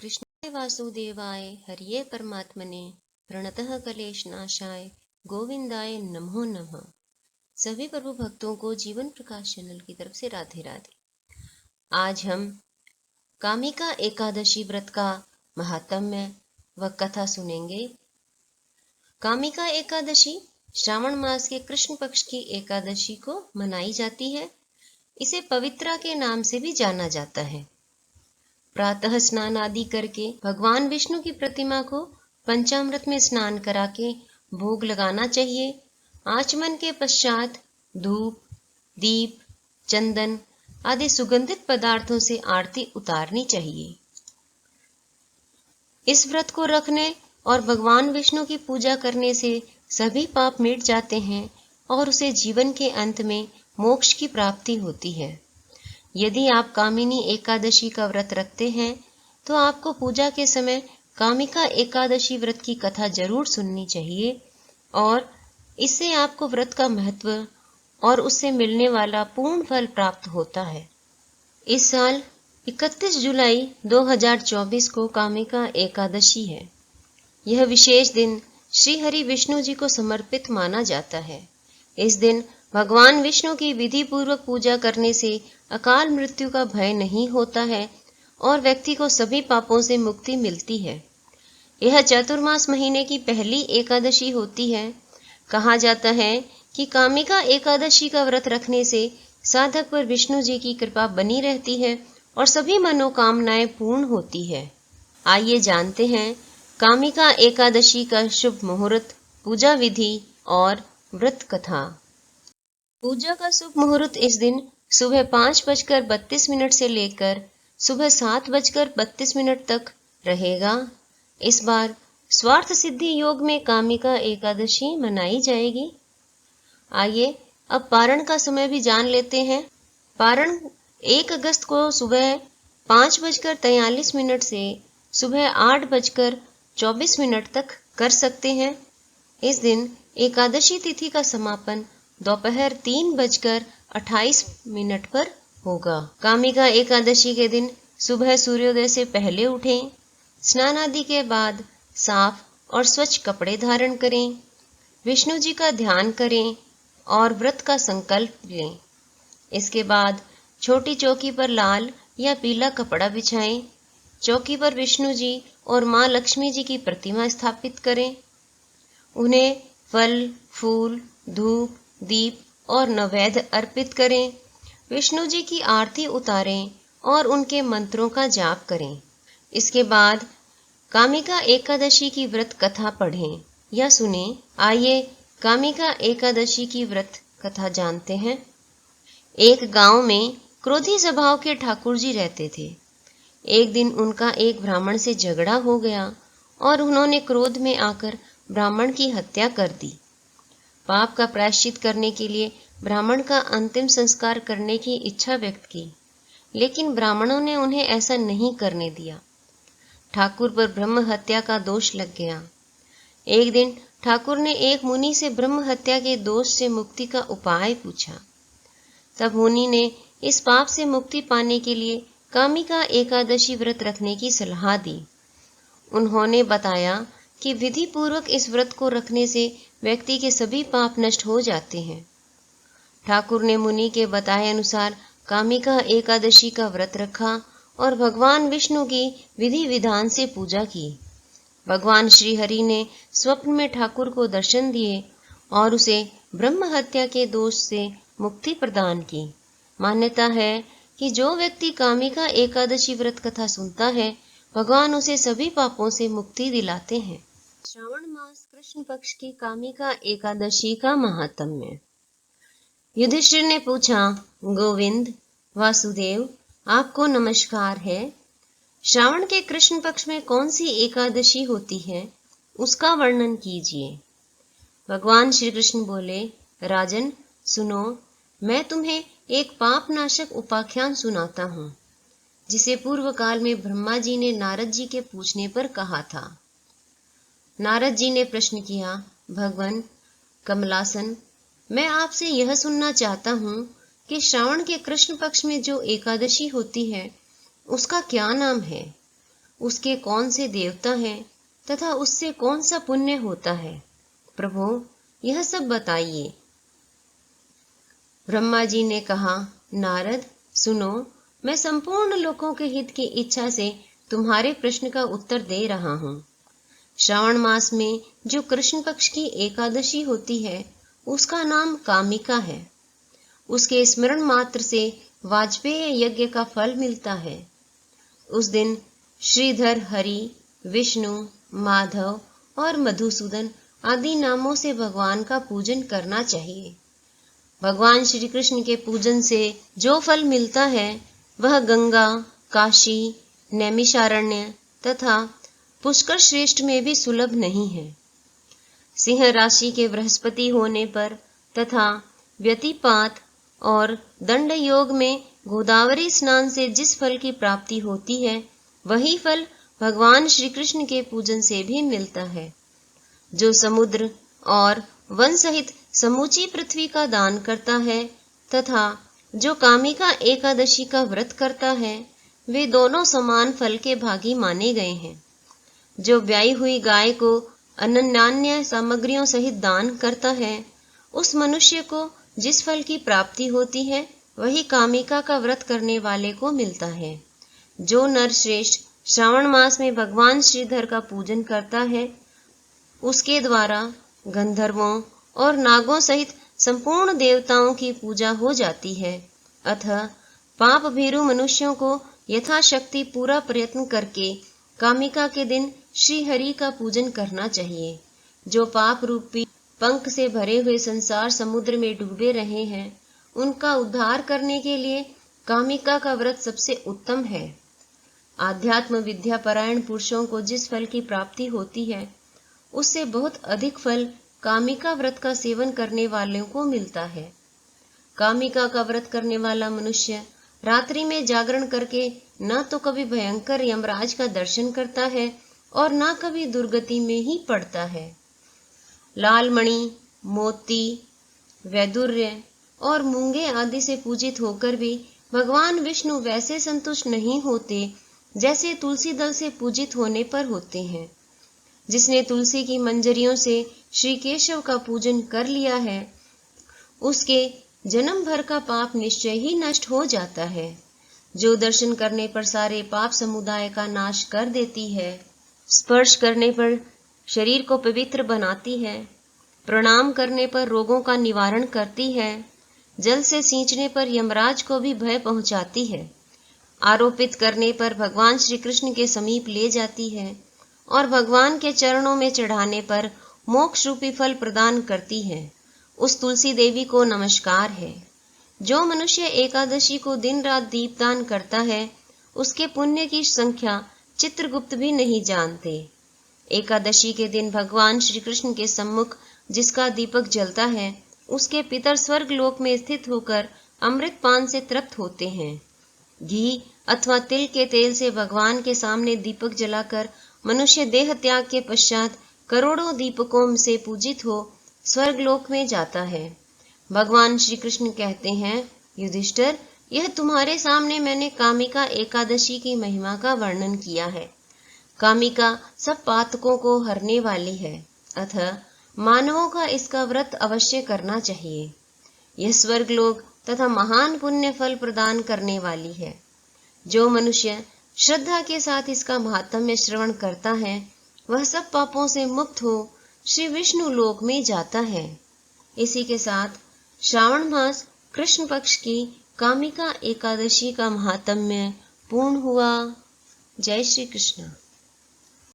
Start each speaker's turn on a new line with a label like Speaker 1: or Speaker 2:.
Speaker 1: कृष्णाय वासुदेवाय हरिये परमात्मने प्रणतः कलेशनाशाय गोविंदाय नमो नमः। सभी प्रभु भक्तों को जीवन प्रकाश चैनल की तरफ से राधे राधे। आज हम कामिका एकादशी व्रत का महात्म्य व कथा सुनेंगे। कामिका एकादशी श्रावण मास के कृष्ण पक्ष की एकादशी को मनाई जाती है। इसे पवित्रा के नाम से भी जाना जाता है। प्रातः स्नान आदि करके भगवान विष्णु की प्रतिमा को पंचामृत में स्नान करा के भोग लगाना चाहिए। आचमन के पश्चात धूप, दीप, चंदन आदि सुगंधित पदार्थों से आरती उतारनी चाहिए। इस व्रत को रखने और भगवान विष्णु की पूजा करने से सभी पाप मिट जाते हैं और उसे जीवन के अंत में मोक्ष की प्राप्ति होती है। यदि आप कामिनी एकादशी का व्रत रखते हैं तो आपको पूजा के समय कामिका एकादशी व्रत की कथा जरूर सुननी चाहिए और इससे आपको व्रत का महत्व और उससे मिलने वाला पूर्ण फल प्राप्त होता है। इस साल 31 जुलाई 2024 को कामिका एकादशी है। यह विशेष दिन श्री हरि विष्णु जी को समर्पित माना जाता है। इस दिन भगवान विष्णु की विधि पूर्वक पूजा करने से अकाल मृत्यु का भय नहीं होता है और व्यक्ति को सभी पापों से मुक्ति मिलती है। यह चातुर्मास महीने की पहली एकादशी होती है। कहा जाता है कि कामिका एकादशी का व्रत रखने से साधक पर विष्णु जी की कृपा बनी रहती है और सभी मनोकामनाएं पूर्ण होती है। आइए जानते हैं कामिका एकादशी का शुभ मुहूर्त, पूजा विधि और व्रत कथा। पूजा का शुभ मुहूर्त इस दिन सुबह 5:32 से लेकर सुबह 7:32 तक रहेगा। इस बार स्वार्थ सिद्धि योग में कामिका एकादशी मनाई जाएगी। आइए अब पारण का समय भी जान लेते हैं। पारण 1 अगस्त को सुबह 5:43 से सुबह 8:24 तक कर सकते हैं। इस दिन एकादशी तिथि का समापन दोपहर 3:28 पर होगा। कामिका एकादशी के दिन सुबह सूर्योदय से पहले उठें, स्नान आदि के बाद साफ और स्वच्छ कपड़े धारण करें, विष्णु जी का ध्यान करें और व्रत का संकल्प लें। इसके बाद छोटी चौकी पर लाल या पीला कपड़ा बिछाएं। चौकी पर विष्णु जी और मां लक्ष्मी जी की प्रतिमा स्थापित करें। उन्हें फल, फूल, धूप, दीप और नैवेद्य अर्पित करें। विष्णु जी की आरती उतारें और उनके मंत्रों का जाप करें। इसके बाद कामिका एकादशी की व्रत कथा पढ़ें या सुनें। आइए कामिका एकादशी की व्रत कथा जानते हैं। एक गांव में क्रोधी स्वभाव के ठाकुर जी रहते थे। एक दिन उनका एक ब्राह्मण से झगड़ा हो गया और उन्होंने क्रोध में आकर ब्राह्मण की हत्या कर दी। पाप का प्रायश्चित करने के लिए ब्राह्मण का अंतिम संस्कार करने की इच्छा व्यक्त की, लेकिन ब्राह्मणों ने उन्हें ऐसा नहीं करने दिया। ठाकुर पर ब्रह्म हत्या का दोष लग गया। एक दिन ठाकुर ने एक मुनि से ब्रह्म हत्या के दोष से मुक्ति का उपाय पूछा। तब मुनि ने इस पाप से मुक्ति पाने के लिए कामिका एकादशी व्रत रखने की सलाह दी। उन्होंने बताया कि विधि पूर्वक इस व्रत को रखने से व्यक्ति के सभी पाप नष्ट हो जाते हैं। ठाकुर ने मुनि के बताए अनुसार कामिका एकादशी का व्रत रखा और भगवान विष्णु की विधि विधान से पूजा की। भगवान श्री हरि ने स्वप्न में ठाकुर को दर्शन दिए और उसे ब्रह्म हत्या के दोष से मुक्ति प्रदान की। मान्यता है कि जो व्यक्ति कामिका एकादशी व्रत कथा सुनता है, भगवान उसे सभी पापों से मुक्ति दिलाते हैं। श्रावण मास कृष्ण पक्ष की कामिका एकादशी का महात्म्य। युधिष्ठिर ने पूछा, गोविंद, वासुदेव, आपको नमस्कार है। श्रावण के कृष्ण पक्ष में कौन सी एकादशी होती है, उसका वर्णन कीजिए। भगवान श्री कृष्ण बोले, राजन सुनो, मैं तुम्हें एक पाप नाशक उपाख्यान सुनाता हूँ, जिसे पूर्व काल में ब्रह्मा जी ने नारद जी के पूछने पर कहा था। नारद जी ने प्रश्न किया, भगवान कमलासन, मैं आपसे यह सुनना चाहता हूँ कि श्रावण के कृष्ण पक्ष में जो एकादशी होती है, उसका क्या नाम है। उसके कौन से देवता हैं तथा उससे कौन सा पुण्य होता है? प्रभु, यह सब बताइए। ब्रह्मा जी ने कहा, नारद सुनो, मैं संपूर्ण लोकों के हित की इच्छा से तुम्हारे प्रश्न का उत्तर दे रहा हूँ। श्रावण मास में जो कृष्ण पक्ष की एकादशी होती है उसका नाम कामिका है। उसके स्मरण मात्र से वाजपेय यज्ञ का फल मिलता है। उस दिन श्रीधर, हरि, विष्णु, माधव और मधुसूदन आदि नामों से भगवान का पूजन करना चाहिए। भगवान श्री कृष्ण के पूजन से जो फल मिलता है वह गंगा, काशी, नैमिषारण्य तथा पुष्कर श्रेष्ठ में भी सुलभ नहीं है। सिंह राशि के बृहस्पति होने पर तथा व्यतिपात और दंड योग में गोदावरी स्नान से जिस फल की प्राप्ति होती है वही फल भगवान श्री कृष्ण के पूजन से भी मिलता है। जो समुद्र और वन सहित समूची पृथ्वी का दान करता है तथा जो कामिका एकादशी का व्रत करता है वे दोनों समान फल के भागी माने गए हैं। जो ब्याई हुई गाय को अनन्य सामग्रियों सहित दान करता है उस मनुष्य को जिस फल की प्राप्ति होती है वही कामिका का व्रत करने वाले को मिलता है। जो नर श्रेष्ठ श्रावण मास में भगवान श्रीधर का पूजन करता है उसके द्वारा गंधर्वों और नागों सहित संपूर्ण देवताओं की पूजा हो जाती है। अतः पाप भीरु मनुष्यों को यथाशक्ति पूरा प्रयत्न करके कामिका के दिन श्री हरि का पूजन करना चाहिए। जो पाप रूपी पंख से भरे हुए संसार समुद्र में डूबे रहे हैं उनका उद्धार करने के लिए कामिका का व्रत सबसे उत्तम है। आध्यात्म विद्या परायण पुरुषों को जिस फल की प्राप्ति होती है उससे बहुत अधिक फल कामिका व्रत का सेवन करने वालों को मिलता है। कामिका का व्रत करने वाला मनुष्य रात्रि में जागरण करके न तो कभी भयंकर यमराज का दर्शन करता है और न कभी दुर्गति में ही पड़ता है। लाल मणि, मोती, वैदुर्य और मूंगे आदि से पूजित होकर भी भगवान विष्णु वैसे संतुष्ट नहीं होते जैसे तुलसी दल से पूजित होने पर होते हैं। जिसने तुलसी की मंजरियों से श्री केशव का पूजन कर लिया है उसके जन्म भर का पाप निश्चय ही नष्ट हो जाता है। जो दर्शन करने पर सारे पाप समुदाय का नाश कर देती है, स्पर्श करने पर शरीर को पवित्र बनाती है, प्रणाम करने पर रोगों का निवारण करती है, जल से सींचने पर यमराज को भी भय पहुंचाती है, आरोपित करने पर भगवान श्री कृष्ण के समीप ले जाती है और भगवान के चरणों में चढ़ाने पर मोक्ष रूपी फल प्रदान करती है, उस तुलसी देवी को नमस्कार है। जो मनुष्य एकादशी को दिन रात दीपदान करता है उसके पुण्य की संख्या चित्रगुप्त भी नहीं जानते। एकादशी के दिन भगवान श्री कृष्ण के सम्मुख जिसका दीपक जलता है उसके पितर स्वर्ग लोक में स्थित होकर अमृत पान से तृप्त होते हैं। घी अथवा तिल के तेल से भगवान के सामने दीपक जलाकर मनुष्य देह त्याग के पश्चात करोड़ों दीपकों से पूजित हो स्वर्ग लोक में जाता है। भगवान श्री कृष्ण कहते हैं, युधिष्ठिर, यह तुम्हारे सामने मैंने कामिका एकादशी की महिमा का वर्णन किया है। कामिका सब पातकों को हरने वाली है, अतः मानवों का इसका व्रत अवश्य करना चाहिए। यह स्वर्ग लोक तथा महान पुण्य फल प्रदान करने वाली है। जो मनुष्य श्रद्धा के साथ इसका महात्म्य श्रवण करता है वह सब पापों से मुक्त हो श्री विष्णु लोक में जाता है। इसी के साथ श्रावण मास कृष्ण पक्ष की कामिका एकादशी का महात्म्य पूर्ण हुआ। जय श्री कृष्ण।